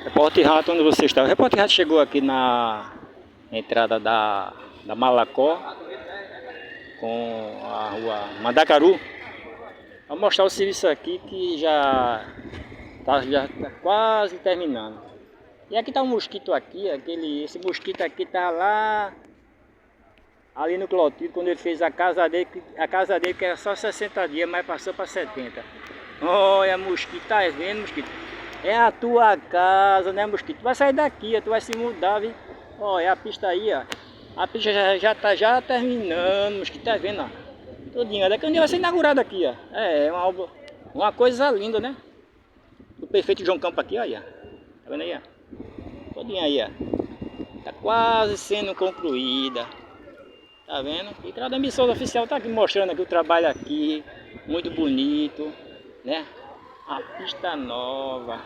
Repórter Rato, onde você está? O Repórter Rato chegou aqui na entrada da Malacó com a rua Mandacaru. Vou mostrar o serviço aqui que já tá quase terminando. E aqui tá um mosquito aqui, esse mosquito aqui tá lá ali no Clotilde, quando ele fez a casa dele que era só 60 dias, mas passou para 70. Olha mosquito, tá vendo mosquito? É a tua casa, né mosquito? Tu vai sair daqui, tu vai se mudar, viu? Olha a pista aí, ó. A pista já tá terminando, mosquito, tá vendo, ó? Todinha, daqui um dia vai ser inaugurado aqui, ó. É uma coisa linda, né? O prefeito João Campos aqui, olha. Tá vendo aí, ó? Todinha aí, ó. Tá quase sendo concluída. Tá vendo? E cada emissora oficial tá aqui mostrando aqui o trabalho aqui. Muito bonito, né? A pista nova.